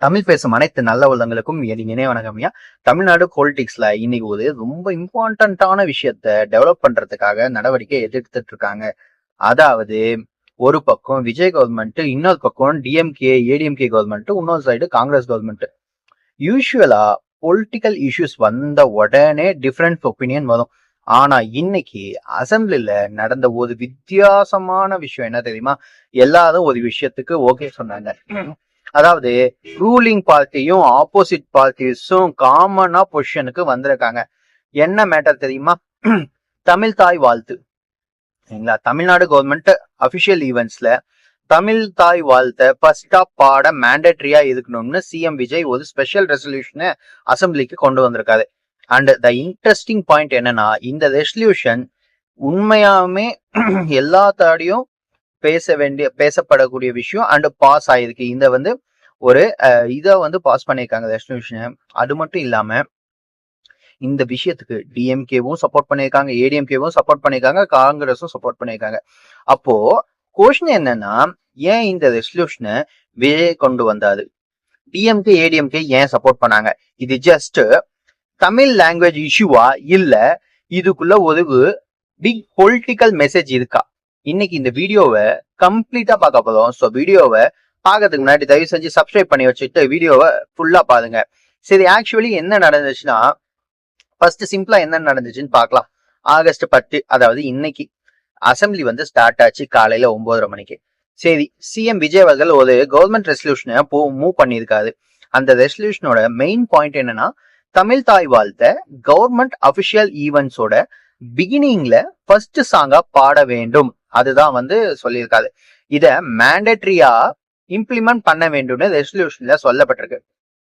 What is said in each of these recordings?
தமிழ் பேசும் அனைத்து நல்ல உள்ளங்களுக்கும் இணைய வணக்கம்யா. தமிழ்நாடு பொலிட்டிக்ஸ்ல இன்னைக்கு ஒரு ரொம்ப இம்பார்ட்டன்டான விஷயத்த டெவலப் பண்றதுக்காக நடவடிக்கை எடுத்துட்டு இருக்காங்க. அதாவது ஒரு பக்கம் விஜய் கவர்மெண்ட், இன்னொரு பக்கம் டிஎம்கே ஏடிஎம்கே கவர்மெண்ட், இன்னொரு சைடு காங்கிரஸ் கவர்மெண்ட். யூஸ்வலா பொலிட்டிக்கல் இஷ்யூஸ் வந்த உடனே டிஃப்ரெண்ட் ஒப்பீனியன் வரும். ஆனா இன்னைக்கு அசம்பிளில நடந்த ஒரு வித்தியாசமான விஷயம் என்ன தெரியுமா? எல்லாரும் ஒரு விஷயத்துக்கு ஓகே சொன்னாங்க. அதாவது ரூலிங் பார்ட்டியும் ஆப்போசிட் பார்ட்டிஸும் காமனா பொசிஷனுக்கு வந்திருக்காங்க. என்ன மேட்டர் தெரியுமா? தமிழ் தாய் வாழ்த்து. சரிங்களா? தமிழ்நாடு கவர்மெண்ட் அபிஷியல் ஈவெண்ட்ஸ்ல தமிழ் தாய் வாழ்த்த ஃபர்ஸ்டா பாட மேண்டேட்டரியா இருக்கணும்னு சிஎம் விஜய் ஒரு ஸ்பெஷல் ரெசல்யூஷனை அசம்பிளிக்கு கொண்டு வந்திருக்காரு. அண்ட் த இன்ட்ரெஸ்டிங் பாயிண்ட் என்னன்னா, இந்த ரெசல்யூஷன் உண்மையாவே எல்லாத்தாடியும் பேசப்படக்கூடிய விஷயம் அண்ட் பாஸ் ஆயிருக்கு. இந்த ஒரு இதை பாஸ் பண்ணியிருக்காங்க ரெசல்யூஷனை. அது மட்டும் இல்லாம இந்த விஷயத்துக்கு டிஎம்கேவும் சப்போர்ட் பண்ணியிருக்காங்க, ஏடிஎம்கேவும் சப்போர்ட் பண்ணியிருக்காங்க, காங்கிரஸும் சப்போர்ட் பண்ணியிருக்காங்க. அப்போ கொஸ்டின் என்னன்னா, ஏன் இந்த ரெசல்யூஷனை விஜய் கொண்டு வந்தாரு? டிஎம்கே ஏடிஎம்கே ஏன் சப்போர்ட் பண்ணாங்க? இது ஜஸ்ட் தமிழ் லாங்குவேஜ் இஷ்யூவா இல்ல இதுக்குள்ள ஒரு பிக் பொலிட்டிக்கல் மெசேஜ் இருக்கா? இன்னைக்கு இந்த வீடியோவை கம்ப்ளீட்டா பார்க்க போறோம். ஸோ வீடியோவை பார்க்கறதுக்கு முன்னாடி தயவு செஞ்சு சப்ஸ்கிரைப் பண்ணி வச்சுட்டு வீடியோவை ஃபுல்லா பாருங்க. சரி, ஆக்சுவலி என்ன நடந்துச்சுன்னா, ஃபர்ஸ்ட் சிம்பிளா என்ன நடந்துச்சுன்னு பார்க்கலாம். ஆகஸ்ட் 10, அதாவது இன்னைக்கு அசம்பிளி ஸ்டார்ட் ஆச்சு காலையில 9:30 மணிக்கு. சரி, சிஎம் விஜய் அவர்கள் ஒரு கவர்மெண்ட் ரெசல்யூஷனை மூவ் பண்ணியிருக்காரு. அந்த ரெசல்யூஷனோட மெயின் பாயிண்ட் என்னன்னா, தமிழ் தாய் வாழ்த்த கவர்மெண்ட் அபிஷியல் ஈவெண்ட்ஸோட பிகினிங்ல ஃபர்ஸ்ட் சாங்கா பாட வேண்டும். அதுதான் சொல்லியிருக்காரு. இத மேண்டேட்டரியா இம்ப்ளிமெண்ட் பண்ண வேண்டும்னு ரெசல்யூஷன்ல சொல்லப்பட்டிருக்கு.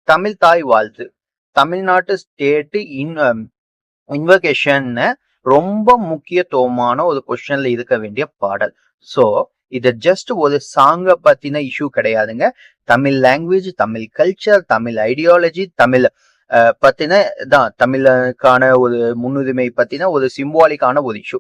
தமிழ் தாய் வாழ்த்து தமிழ்நாட்டு ஸ்டேட் இன்வகேஷன் ரொம்ப முக்கியத்துவமான ஒரு பொசிஷன்ல இருக்க வேண்டிய பாடல். சோ இது ஜஸ்ட் ஒரு சாங்க பத்தின இஷ்யூ கிடையாதுங்க. Tamil language, Tamil culture, Tamil ideology, Tamil பத்தின தான், தமிழுக்கான ஒரு முன்னுரிமை பத்தின ஒரு சிம்பாலிக்கான ஒரு இஷ்யூ.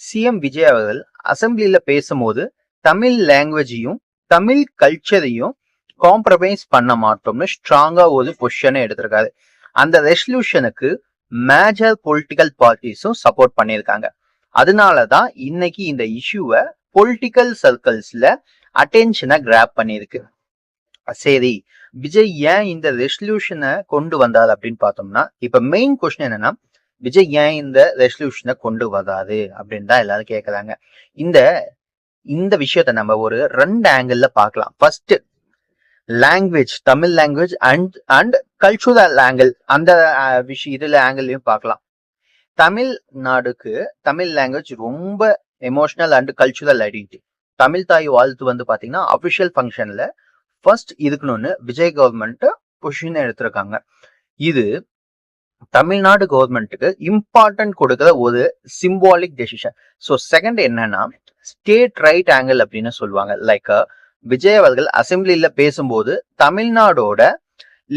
சிஎம் விஜய் அவர்கள் அசம்பிளில பேசும்போது தமிழ் லாங்குவேஜையும் தமிழ் கல்ச்சரையும் காம்ப்ரமைஸ் பண்ண மாட்டோம்னு ஸ்ட்ராங்கா ஒரு பொசிஷனை எடுத்திருக்காரு. அந்த ரெசல்யூஷனுக்கு மேஜர் பொலிட்டிக்கல் பார்ட்டிஸும் சப்போர்ட் பண்ணியிருக்காங்க. அதனாலதான் இன்னைக்கு இந்த இஷ்யூவை பொலிட்டிக்கல் சர்க்கிள்ஸ்ல அட்டென்ஷனை கிராப் பண்ணியிருக்கு. சரி, விஜய் ஏன் இந்த ரெசல்யூஷனை கொண்டு வந்தாரு அப்படின்னு பார்த்தோம்னா, இப்ப மெயின் கொஸ்டின் என்னன்னா, விஜய் ஏன் இந்த ரெசல்யூஷனை கொண்டு வராது அப்படின்னு தான் எல்லாரும் கேட்கறாங்க. இந்த விஷயத்த நம்ம ஒரு 2 ஆங்கிள் பார்க்கலாம். First language, Tamil language and cultural angle, அந்த இதுல ஆங்கிள்லயும் பார்க்கலாம். தமிழ்நாடுக்கு தமிழ் லாங்குவேஜ் ரொம்ப emotional and cultural identity. Tamil தாய் வாழ்த்து பாத்தீங்கன்னா அபிஷியல் ஃபங்க்ஷன்ல ஃபர்ஸ்ட் இருக்கணும்னு விஜய் கவர்மெண்ட் பொசிஷன் எடுத்திருக்காங்க. இது தமிழ்நாடு கவர்மெண்ட்டுக்கு இம்பார்ட்டன்ட் கொடுக்கிற ஒரு சிம்பாலிக் டெசிஷன். ஸோ செகண்ட் என்னன்னா, ஸ்டேட் ரைட் ஆங்கிள் அப்படின்னு சொல்லுவாங்க. லைக் விஜய் அவர்கள் அசம்பிளில பேசும்போது தமிழ்நாடோட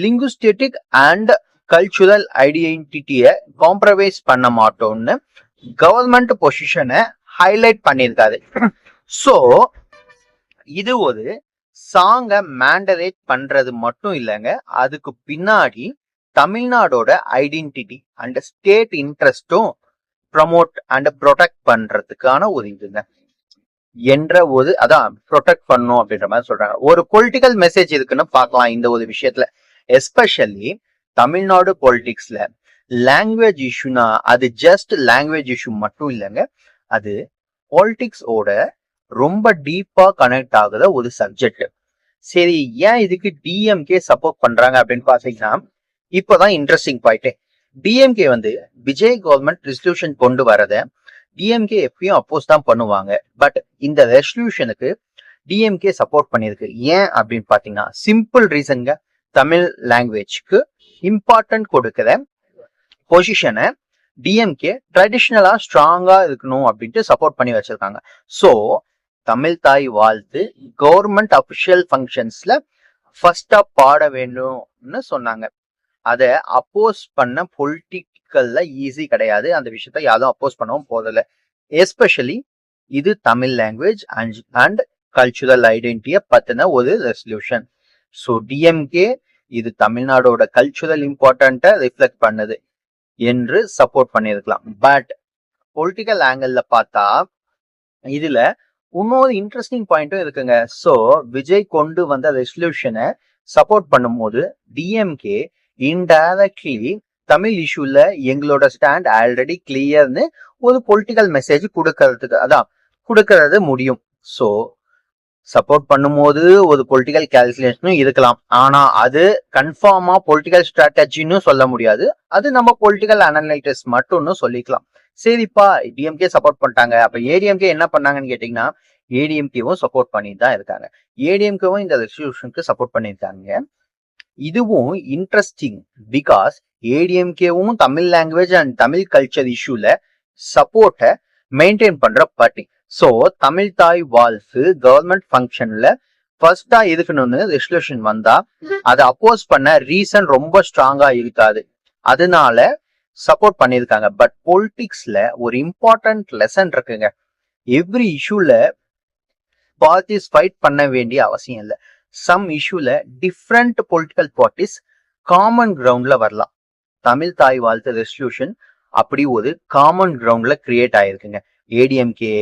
லிங்குஸ்டிக் அண்ட் கல்ச்சுரல் ஐடென்டிட்டியை காம்ப்ரமைஸ் பண்ண மாட்டோம்னு கவர்மெண்ட் பொசிஷனை ஹைலைட் பண்ணியிருக்காரு. ஸோ இது ஒரு சாங்க மேண்டரேட் பண்றது மட்டும் இல்லைங்க, அதுக்கு பின்னாடி தமிழ்நாடோட ஐடென்டிட்டி அண்ட் ஸ்டேட் இன்ட்ரெஸ்டும் ப்ரமோட் அண்ட் ப்ரொடெக்ட் பண்றதுக்கான ஒரு இதுங்க என்ற ஒரு அதான் ப்ரொடெக்ட் பண்ணும் அப்படின்ற மாதிரி சொல்றாங்க. ஒரு பொலிட்டிக்கல் மெசேஜ் இருக்குன்னு பார்க்கலாம் இந்த ஒரு விஷயத்துல. எஸ்பெஷலி தமிழ்நாடு பொலிட்டிக்ஸ்ல லாங்குவேஜ் இஷ்யூனா அது ஜஸ்ட் லாங்குவேஜ் இஷ்யூ மட்டும் இல்லைங்க, அது பாலிடிக்ஸோட ரொம்ப டீப்பா கனெக்ட் ஆகுற ஒரு சப்ஜெக்ட். சரி, ஏன் இதுக்கு டிஎம்கே சப்போர்ட் பண்றாங்க அப்படின்னு பாத்தீங்கன்னா, இப்பதான் interesting point. DMK Vijay government resolution கொண்டு வரத டிஎம்கே எப்பயும் அப்போஸ் தான் பண்ணுவாங்க. பட் இந்த ரெசல்யூஷனுக்கு டிஎம்கே சப்போர்ட் பண்ணிருக்கு. ஏன் அப்படின்னு பாத்தீங்கன்னா, சிம்பிள் ரீசன்ங்க. தமிழ் லாங்குவேஜ்க்கு இம்பார்ட்டன்ட் கொடுக்கிற பொசிஷனை டிஎம்கே ட்ரெடிஷ்னலா ஸ்ட்ராங்கா இருக்கணும் அப்படின்ட்டு சப்போர்ட் பண்ணி வச்சிருக்காங்க. ஸோ தமிழ் தாய் வாழ்த்து கவர்மெண்ட் அபிஷியல் ஃபங்க்ஷன்ஸ்ல ஃபர்ஸ்டா பாட வேண்டும்னு சொன்னாங்க. அதை அப்போஸ் பண்ண பொலிட்டிக்கல்ல ஈஸி கிடையாது. அந்த விஷயத்த யாரும் அப்போஸ் பண்ணவும் போதில்லை. எஸ்பெஷலி இது தமிழ் லாங்குவேஜ் அண்ட் கல்ச்சுரல் ஐடென்டிட்டியை பத்தின ஒரு ரெசல்யூஷன். ஸோ டிஎம்கே இது தமிழ்நாடோட கல்ச்சுரல் இம்பார்ட்டன்ட்டை ரிஃப்ளெக்ட் பண்ணுது என்று சப்போர்ட் பண்ணியிருக்கலாம். பட் பொலிட்டிக்கல் ஆங்கிள் பார்த்தா இதுல இன்னொரு இன்ட்ரெஸ்டிங் பாயிண்ட்டும் இருக்குங்க. சோ விஜய் கொண்டு வந்த ரெசல்யூஷனை சப்போர்ட் பண்ணும்போது டிஎம்கே இன்டைரக்ட்லி தமிழ் இஷ்யூல எங்களோட ஸ்டாண்ட் ஆல்ரெடி கிளியர்னு ஒரு பொலிட்டிக்கல் மெசேஜ் கொடுக்கறது முடியும். சோ சப்போர்ட் பண்ணும்போது ஒரு பொலிட்டிக்கல் கால்குலேஷனும் இருக்கலாம். ஆனா அது கன்ஃபார்மா பொலிட்டிக்கல் ஸ்ட்ராட்டஜின்னு சொல்ல முடியாது. அது நம்ம பொலிட்டிக்கல் அனலைட்டிஸ் மட்டும்னு சொல்லிக்கலாம். சரிப்பா, டிஎம்கே சப்போர்ட் பண்ணிட்டாங்க, அப்ப ஏடிஎம்கே என்ன பண்ணாங்கன்னு கேட்டீங்கன்னா ஏடிஎம்கேவும் சப்போர்ட் பண்ணிட்டு தான் இருக்காங்க. ஏடிஎம்கேவும் இந்த ரெசல்யூஷனுக்கு சப்போர்ட் பண்ணியிருக்காங்க. இதுவும் இன்ட்ரெஸ்டிங் பிகாஸ் ஏடிஎம்கேவும் Tamil language and Tamil culture இஷ்யூல சப்போர்ட்டை மெயின்டைன் பண்ற பார்ட்டி. சோ தமிழ் தாய் வாழ்த்து கவர்மெண்ட் ஃபங்க்ஷன்ல ஃபர்ஸ்டா இருக்கணும்னு ரெசல்யூஷன் வந்தா அதை அப்போஸ் பண்ண ரீசன் ரொம்ப ஸ்ட்ராங்கா இருக்காது, அதனால சப்போர்ட் பண்ணியிருக்காங்க. பட் பொலிட்டிக்ஸ்ல ஒரு இம்பார்ட்டன்ட் லெசன் இருக்குங்க. எவ்ரி இஷ்யூல பார்ட்டிஸ் ஃபைட் பண்ண வேண்டிய அவசியம் இல்லை. சம் இஷ்யூல டிஃப்ரெண்ட் பொலிட்டிக்கல் பார்ட்டிஸ் காமன் கிரவுண்ட்ல வரலாம். தமிழ் தாய் வாழ்த்து ரெசல்யூஷன் அப்படி ஒரு காமன் கிரவுண்ட்ல கிரியேட் ஆயிருக்குங்க. ADMK,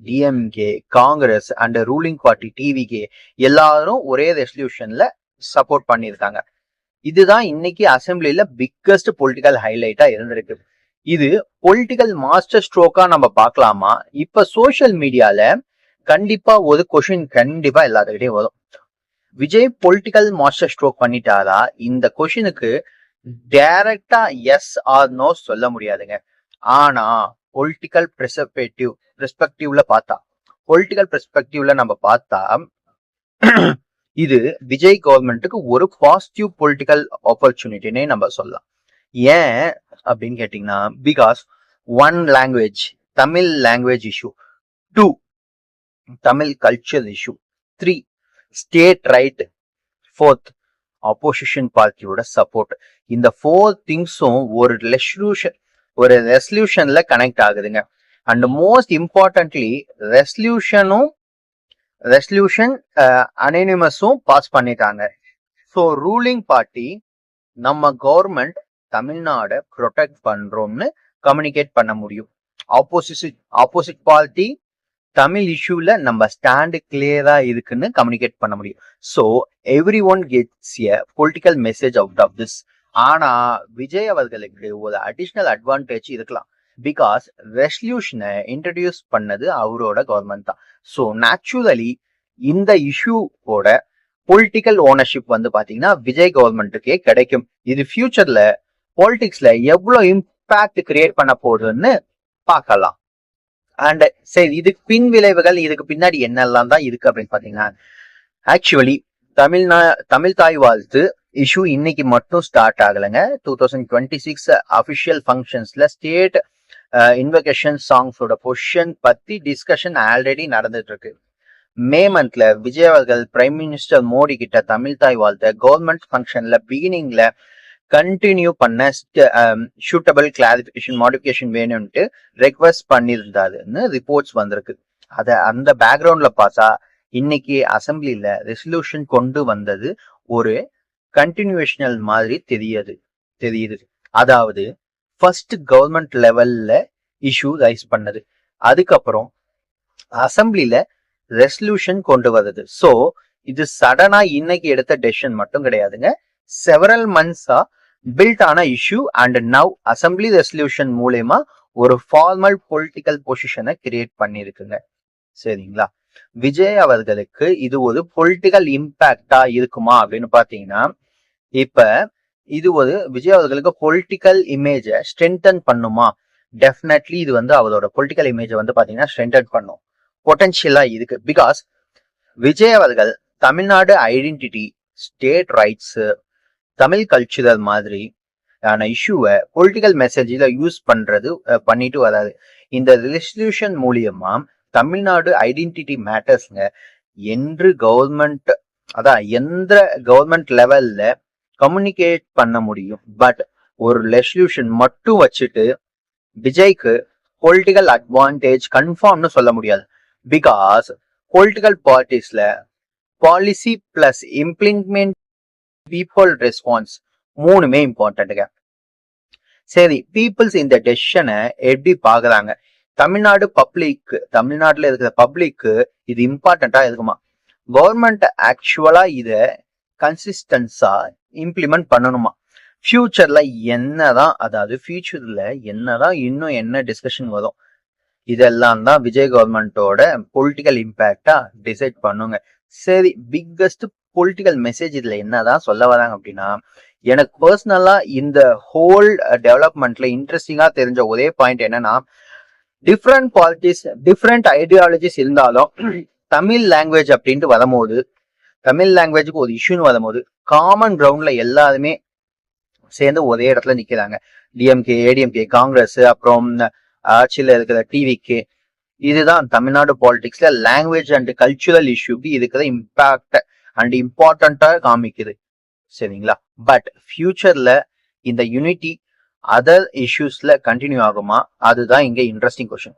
DMK, Congress and ruling party TVK எல்லாரும் ஒரே ரெசல்யூஷன்ல சப்போர்ட் பண்ணியிருக்காங்க. இதுதான் இன்னைக்கு அசம்பிளில பிக்கஸ்ட் பொலிட்டிக்கல் ஹைலைட்டா இருந்திருக்கு. இது பொலிட்டிக்கல் மாஸ்டர் ஸ்ட்ரோக்கா நம்ம பார்க்கலாமா? இப்ப சோசியல் மீடியால கண்டிப்பா ஒரு கொஸ்டின் கண்டிப்பா எல்லாத்துக்கிட்டையும் வரும். விஜய் பொலிட்டிக்கல் மாஸ்டர் ஸ்ட்ரோக் பண்ணிட்டாரா? இந்த கொஸ்டினுக்கு டைரக்டா எஸ் ஆர் நோ சொல்ல முடியாதுங்க. ஆனா பொலிட்டிக்கல் பெர்ஸ்பெக்டிவ்ல நம்ம பார்த்தா இது விஜய் கவர்மெண்ட்டுக்கு ஒரு பாசிட்டிவ் பொலிட்டிக்கல் ஆப்பர்ச்சுனிட்டினே நம்ம சொல்லலாம். ஏன் அப்படின்னு கேட்டீங்கன்னா, because 1 language, Tamil language issue, 2 Tamil culture issue, 3 state right, 4th opposition பார்ட்டியோட சப்போர்ட். இந்த 4 திங்ஸும் ஒரு ரெசல்யூஷன்ல கனெக்ட் ஆகுதுங்க. அண்ட் மோஸ்ட் இம்பார்ட்டன்ட்லி ரெசல்யூஷன் அனானிமஸும் பாஸ் பண்ணிட்டாங்க. ஸோ ரூலிங் பார்ட்டி நம்ம கவர்மெண்ட் தமிழ்நாடை ப்ரொடெக்ட் பண்றோம்னு கம்யூனிகேட் பண்ண முடியும். ஆப்போசிட் பார்ட்டி தமிழ் இஷ்யூல நம்ம ஸ்டாண்டு கிளியரா இருக்குன்னு கம்யூனிகேட் பண்ண முடியும். So every one gets a political message out of this. ஆனா விஜய் அவர்களுக்கு ஒரு அடிஷ்னல் அட்வான்டேஜ் இருக்கலாம். பிகாஸ் ரெசல்யூஷனை இன்ட்ரடியூஸ் பண்ணது அவரோட கவர்மெண்ட் தான். ஸோ நேச்சுரலி இந்த இஷ்யூவோட பொலிட்டிக்கல் ஓனர்ஷிப் பாத்தீங்கன்னா விஜய் கவர்மெண்ட்டுக்கே கிடைக்கும். இது ஃபியூச்சர்ல பாலிடிக்ஸ்ல எவ்வளவு இம்பாக்ட் கிரியேட் பண்ண போகுதுன்னு பார்க்கலாம். அண்ட் சரி, இதுக்கு பின் விளைவுகள், இதுக்கு பின்னாடி என்னெல்லாம் தான் இருக்கு அப்படின்னு பாத்தீங்கன்னா, ஆக்சுவலி தமிழ் தாய் வாழ்த்து இஷ்யூ இன்னைக்கு மட்டும் ஸ்டார்ட் ஆகலைங்க. 2026 அபிஷியல் ஃபங்க்ஷன்ஸ்ல ஸ்டேட் இன்வகேஷன் சாங்ஸோட பொசிஷன் பத்தி டிஸ்கஷன் ஆல்ரெடி நடந்துட்டு இருக்கு. மே மந்த்ல விஜய் அவர்கள் பிரைம் மினிஸ்டர் மோடி கிட்ட தமிழ் தாய் வாழ்த்த கவர்மெண்ட் ஃபங்க்ஷன்ல பிகினிங்ல கண்டினியூ பண்ண சூட்டபிள் கிளாரிபிகேஷன் மாடிஃபிகேஷன் வேணும்ட்டு ரெக்வஸ்ட் பண்ணியிருந்தாருன்னு ரிப்போர்ட்ஸ் வந்திருக்கு. அந்த பேக்ரவுண்ட்ல பார்த்தா இன்னைக்கு அசம்பிளில ரெசல்யூஷன் கொண்டு வந்தது ஒரு கண்டினியூஷனல் மாதிரி தெரியுது. அதாவது ஃபர்ஸ்ட் கவர்மெண்ட் லெவல்ல இஷ்யூ ரைஸ் பண்ணது, அதுக்கப்புறம் அசம்பிளில ரெசல்யூஷன் கொண்டு வருது. ஸோ இது சடனா இன்னைக்கு எடுத்த டெசிஷன் மட்டும் கிடையாதுங்க. செவரல் மந்த்ஸா பில்ட் ஆன issue and now assembly resolution மூலமா ஒரு ஃபார்மல் பொலிட்டிக்கல் பொசிஷனை கிரியேட் பண்ணிருக்குங்க. சரிங்களா? விஜய் அவர்களுக்கு இது ஒரு பொலிட்டிக்கல் இம்பாக்டா இருக்குமா அப்படின்னு பாத்தீங்கன்னா, இப்ப இது ஒரு விஜய் அவர்களுக்கு பொலிட்டிக்கல் இமேஜ ஸ்ட்ரென்தன் பண்ணுமா? டெஃபினெட்லி இது அவரோட பொலிட்டிக்கல் இமேஜ் பாத்தீங்கன்னா ஸ்ட்ரென்தன் பண்ணும், பொட்டன்ஷியலா இருக்கு. பிகாஸ் விஜய் அவர்கள் Tamil Nadu identity, state rights, Tamil cultural மாதிரி ஆன இஷ்யூவை பொலிட்டிக்கல் மெசேஜ்ல யூஸ் பண்ணிட்டு வராது. இந்த ரெசல்யூஷன் மூலியமா தமிழ்நாடு ஐடென்டிட்டி மேட்டர்ஸ்ங்க என்று எந்த கவர்மெண்ட் லெவல்ல கம்யூனிகேட் பண்ண முடியும். பட் ஒரு ரெசல்யூஷன் மட்டும் வச்சுட்டு விஜய்க்கு பொலிட்டிக்கல் அட்வான்டேஜ் கன்ஃபார்ம்னு சொல்ல முடியாது. பிகாஸ் பொலிட்டிக்கல் பார்ட்டிஸ்ல policy plus implement people response மூணுமே இம்பார்ட்டன்ட்டுங்க. சரி, பீப்புள்ஸ் இந்த டெசிஷனை எப்படி பாக்குறாங்க? தமிழ்நாட்டுல இருக்கிற பப்ளிக்கு இது இம்பார்ட்டண்டா இருக்குமா? கவர்மெண்ட் ஆக்சுவலா இத கன்சிஸ்டன்ஸா இம்ப்ளிமெண்ட் பண்ணணுமா? ஃபியூச்சர்ல என்னதான் இன்னும் என்ன டிஸ்கஷன் வரும்? இதெல்லாம் தான் விஜய் கவர்மெண்டோட பொலிட்டிக்கல் இம்பாக்டா டிசைட் பண்ணுங்க. சரி, பிக்கஸ்ட் பொலிட்டிக்கல் மெசேஜ் இதுல என்னதான் சொல்ல வராங்க அப்படின்னா, எனக்கு பர்சனலா இந்த ஹோல் டெவலப்மெண்ட்ல இன்ட்ரெஸ்டிங்கா தெரிஞ்ச ஒரே பாயிண்ட் என்னன்னா, டிஃப்ரெண்ட் பாலிட்டிக்ஸ், டிஃப்ரெண்ட் ஐடியாலஜிஸ் இருந்தாலும் தமிழ் லாங்குவேஜ் அப்படின்ட்டு வரும்போது, தமிழ் லாங்குவேஜுக்கு ஒரு இஷ்யூன்னு வரும்போது காமன் கிரவுண்ட்ல எல்லாருமே சேர்ந்து ஒரே இடத்துல நிக்கிறாங்க. டிஎம்கே, ஏடிஎம்கே, காங்கிரஸ், அப்புறம் ஆட்சியில இருக்கிற டிவிக்கு. இதுதான் தமிழ்நாடு பாலிடிக்ஸ்ல லாங்குவேஜ் அண்ட் கல்ச்சுரல் இஷ்யூக்கு இருக்கிற இம்பாக்ட் அண்ட் இம்பார்ட்டண்டா காமிக்குது. சரிங்களா? பட் ஃபியூச்சர்ல இந்த யூனிட்டி அதர் இஷ்யூஸ்ல கண்டினியூ ஆகுமா? அதுதான் இங்க இன்ட்ரெஸ்டிங் கொஸ்டின்.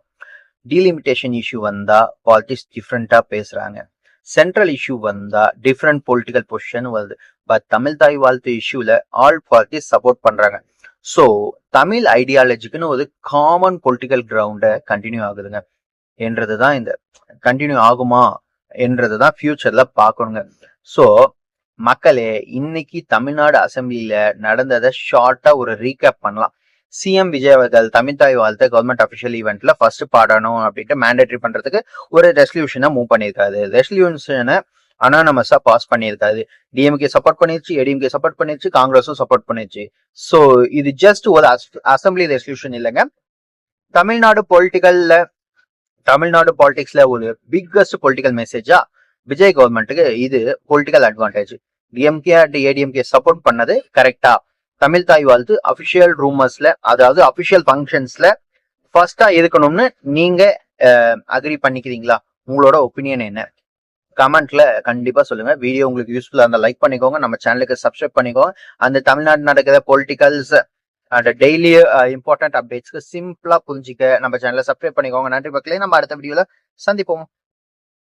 டீலிமிட்டேஷன் இஷ்யூ வந்தா பாலிட்டிக்ஸ் டிஃப்ரெண்டா பேசுறாங்க. சென்ட்ரல் இஷ்யூ வந்தா டிஃப்ரெண்ட் பொலிட்டிக்கல் பொசிஷன் வருது. பட் தமிழ் தாய் வாழ்த்து இஷ்யூல ஆல் பார்ட்டிஸ் சப்போர்ட் பண்றாங்க. சோ தமிழ் ஐடியாலஜிக்குன்னு ஒரு காமன் பொலிட்டிக்கல் கிரவுண்ட கண்டினியூ ஆகுதுங்க என்றதுதான் இந்த கண்டினியூ ஆகுமா என்றதுதான் ஃபியூச்சர்ல பாக்கணுங்க. சோ மக்களே, இன்னைக்கு தமிழ்நாடு அசம்பிளில நடந்ததை ஷார்ட்டா ஒரு ரீகேப் பண்ணலாம். சிஎம் விஜய் அவர்கள் தமிழ் தாய் வாழ்த்த கவர்மெண்ட் அபிஷியல் ஈவெண்ட்ல ஃபர்ஸ்ட் பாடணும் அப்படின்ட்டு மேண்டேட்டரி பண்றதுக்கு ஒரு ரெசல்யூஷனை மூவ் பண்ணியிருக்காரு. ரெசல்யூஷனை அனானமஸா பாஸ் பண்ணியிருக்காரு. டிஎம்கே சப்போர்ட் பண்ணிருச்சு, ஏடிஎம்கே சப்போர்ட் பண்ணிருச்சு, காங்கிரஸும் சப்போர்ட் பண்ணிருச்சு. சோ இது ஜஸ்ட் ஒரு அசம்பிளி ரெசல்யூஷன் இல்லைங்க. தமிழ்நாடு பாலிடிக்ஸ்ல ஒரு பிக்கஸ்ட் பொலிட்டிக்கல் மெசேஜா விஜய் கவர்மெண்ட்டுக்கு இது political advantage. DMK and ADMK support பண்ணது கரெக்டா? தமிழ் தாய் வாழ்த்து அபிஷியல் ரூமர்ஸ்ல, அதாவது அபிஷியல் ஃபங்க்ஷன்ஸ்ல ஃபர்ஸ்டா இருக்கணும்னு நீங்க அக்ரி பண்ணிக்கிறீங்களா? உங்களோட ஒப்பீனியன் என்ன? கமெண்ட்ல கண்டிப்பா சொல்லுங்க. வீடியோ உங்களுக்கு யூஸ்ஃபுல்லா இருந்தா லைக் பண்ணிக்கோங்க, நம்ம சேனலுக்கு சப்ஸ்கிரைப் பண்ணிக்கோங்க. அந்த தமிழ்நாடு நடக்கிற பொலிட்டிக்கல்ஸ் அண்ட் டெய்லி இம்பார்ட்டன்ட் அப்டேட்ஸ்க்கு சிம்பிளா புரிஞ்சிக்க நம்ம சேனலை சப்ஸ்கிரைப் பண்ணிக்கோங்க. நன்றி மக்களே, நம்ம அடுத்த வீடியோல சந்திப்போம்.